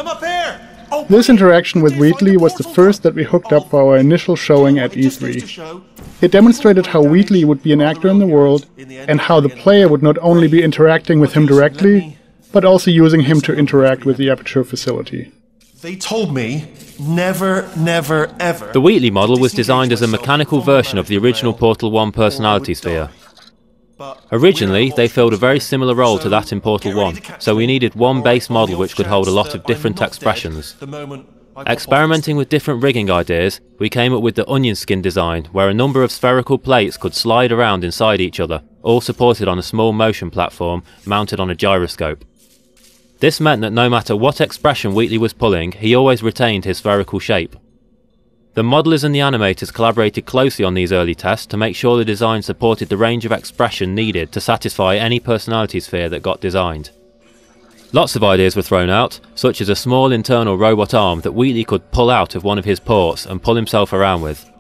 I'm up here! Oh, This interaction with Wheatley was the first that we hooked up for our initial showing at E3. It demonstrated how Wheatley would be an actor in the world, and how the player would not only be interacting with him directly, but also using him to interact with the Aperture facility. They told me never, ever. The Wheatley model was designed as a mechanical version of the original Portal 1 personality sphere. Originally, they filled a very similar role to that in Portal 1, so we needed one base model which could hold a lot of different expressions. Experimenting with different rigging ideas, we came up with the onion skin design, where a number of spherical plates could slide around inside each other, all supported on a small motion platform mounted on a gyroscope. This meant that no matter what expression Wheatley was pulling, he always retained his spherical shape. The modelers and the animators collaborated closely on these early tests to make sure the design supported the range of expression needed to satisfy any personality sphere that got designed. Lots of ideas were thrown out, such as a small internal robot arm that Wheatley could pull out of one of his ports and pull himself around with.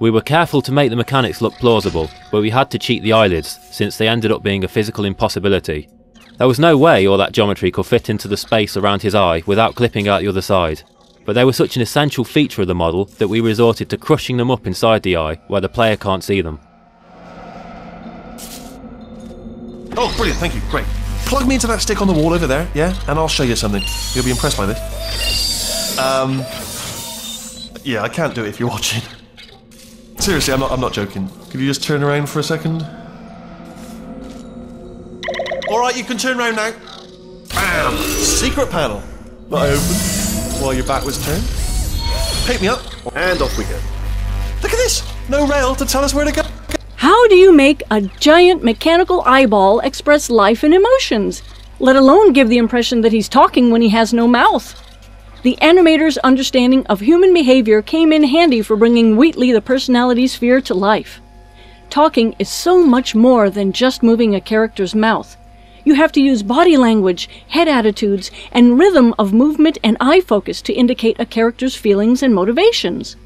We were careful to make the mechanics look plausible, but we had to cheat the eyelids, since they ended up being a physical impossibility. There was no way all that geometry could fit into the space around his eye without clipping out the other side. But they were such an essential feature of the model that we resorted to crushing them up inside the eye, where the player can't see them. Oh, brilliant, thank you, great. Plug me into that stick on the wall over there, yeah? And I'll show you something. You'll be impressed by this. Yeah, I can't do it if you're watching. Seriously, I'm not joking. Could you just turn around for a second? Alright, you can turn around now. Bam! Secret panel. That I opened while your back was turned. Pick me up, and off we go. Look at this! No rail to tell us where to go. How do you make a giant mechanical eyeball express life and emotions, let alone give the impression that he's talking when he has no mouth? The animator's understanding of human behavior came in handy for bringing Wheatley the personality sphere to life. Talking is so much more than just moving a character's mouth. You have to use body language, head attitudes, and rhythm of movement and eye focus to indicate a character's feelings and motivations.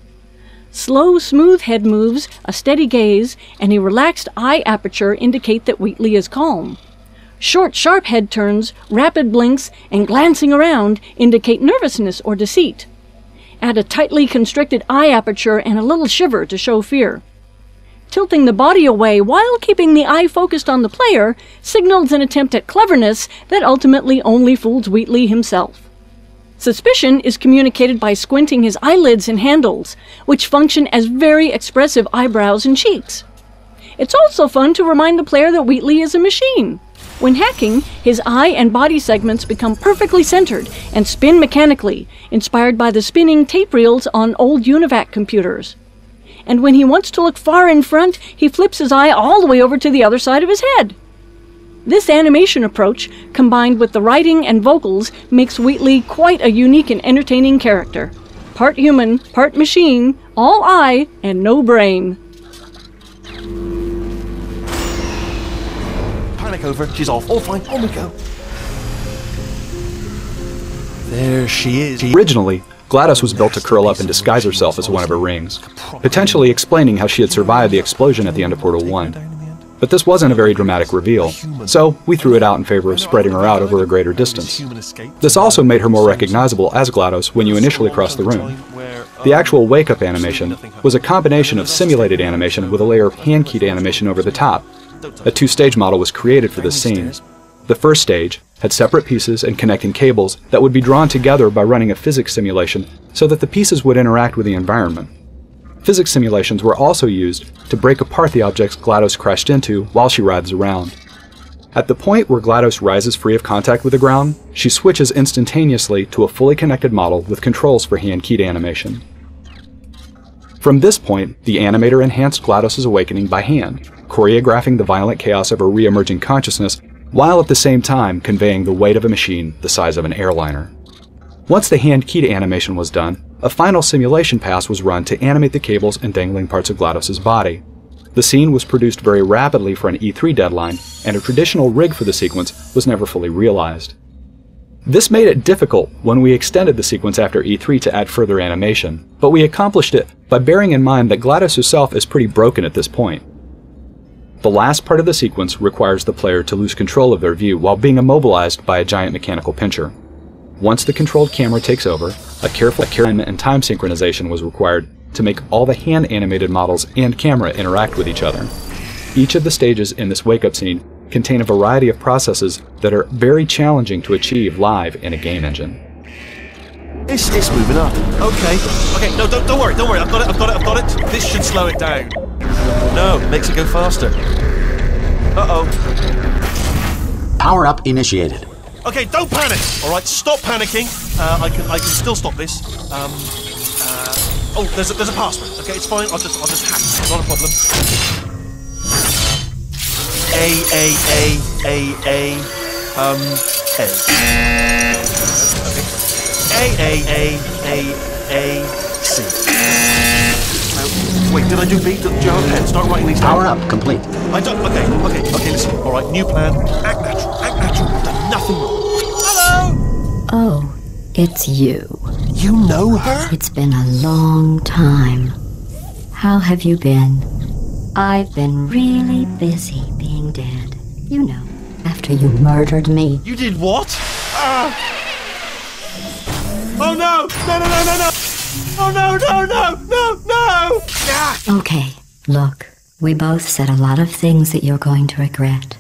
Slow, smooth head moves, a steady gaze, and a relaxed eye aperture indicate that Wheatley is calm. Short, sharp head turns, rapid blinks, and glancing around indicate nervousness or deceit. Add a tightly constricted eye aperture and a little shiver to show fear. Tilting the body away while keeping the eye focused on the player signals an attempt at cleverness that ultimately only fools Wheatley himself. Suspicion is communicated by squinting his eyelids and handles, which function as very expressive eyebrows and cheeks. It's also fun to remind the player that Wheatley is a machine. When hacking, his eye and body segments become perfectly centered and spin mechanically, inspired by the spinning tape reels on old UNIVAC computers. And when he wants to look far in front, he flips his eye all the way over to the other side of his head. This animation approach, combined with the writing and vocals, makes Wheatley quite a unique and entertaining character. Part human, part machine, all eye, and no brain. Panic over, she's off. All fine, on we go. There she is. Originally, GLaDOS was built to curl up and disguise herself as one of her rings, potentially explaining how she had survived the explosion at the end of Portal 1. But this wasn't a very dramatic reveal, so we threw it out in favor of spreading her out over a greater distance. This also made her more recognizable as GLaDOS when you initially crossed the room. The actual wake-up animation was a combination of simulated animation with a layer of hand-keyed animation over the top. A two-stage model was created for this scene. The first stage had separate pieces and connecting cables that would be drawn together by running a physics simulation so that the pieces would interact with the environment. Physics simulations were also used to break apart the objects GLaDOS crashed into while she writhes around. At the point where GLaDOS rises free of contact with the ground, she switches instantaneously to a fully connected model with controls for hand-keyed animation. From this point, the animator enhanced GLaDOS's awakening by hand, choreographing the violent chaos of her re-emerging consciousness while at the same time conveying the weight of a machine the size of an airliner. Once the hand-keyed animation was done, a final simulation pass was run to animate the cables and dangling parts of GLaDOS's body. The scene was produced very rapidly for an E3 deadline, and a traditional rig for the sequence was never fully realized. This made it difficult when we extended the sequence after E3 to add further animation, but we accomplished it by bearing in mind that GLaDOS herself is pretty broken at this point. The last part of the sequence requires the player to lose control of their view while being immobilized by a giant mechanical pincher. Once the controlled camera takes over, a careful alignment and time synchronization was required to make all the hand-animated models and camera interact with each other. Each of the stages in this wake-up scene contain a variety of processes that are very challenging to achieve live in a game engine. It's moving up. Okay, no, don't worry, I've got it. This should slow it down. No, it makes it go faster. Uh-oh. Power up initiated. Okay, don't panic. All right, stop panicking. I can still stop this. Oh, there's a password. Okay, it's fine. I'll just hack it. Not a problem. A. Okay. A-C. Wait, did I do B? Do you have a pen? Start writing these down. Power up complete. I don't. Okay, listen. All right, new plan. Act natural. I've done nothing wrong. Hello! Oh, it's you. You know her? It's been a long time. How have you been? I've been really busy being dead. You know, after you murdered me. You did what? Oh no! No! Oh no! Ah! Okay, look, we both said a lot of things that you're going to regret.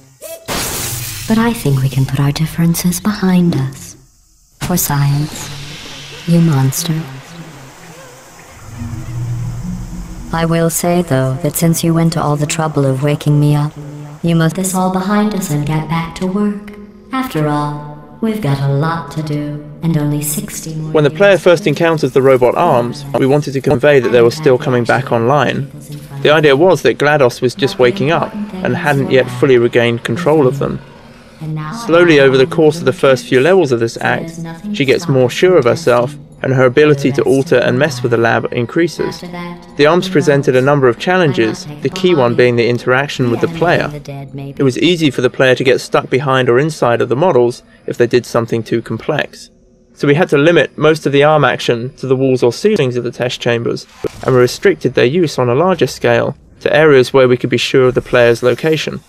But I think we can put our differences behind us. For science, you monster. I will say, though, that since you went to all the trouble of waking me up, you must put this all behind us and get back to work. After all, we've got a lot to do, and only 60 more When the years. player first encounters the robot arms, we wanted to convey that they were still coming back online. The idea was that GLaDOS was just waking up, and hadn't yet fully regained control of them. Slowly over the course of the first few levels of this act, she gets more sure of herself, and her ability to alter and mess with the lab increases. The arms presented a number of challenges, the key one being the interaction with the player. It was easy for the player to get stuck behind or inside of the models if they did something too complex. So we had to limit most of the arm action to the walls or ceilings of the test chambers, and we restricted their use on a larger scale to areas where we could be sure of the player's location.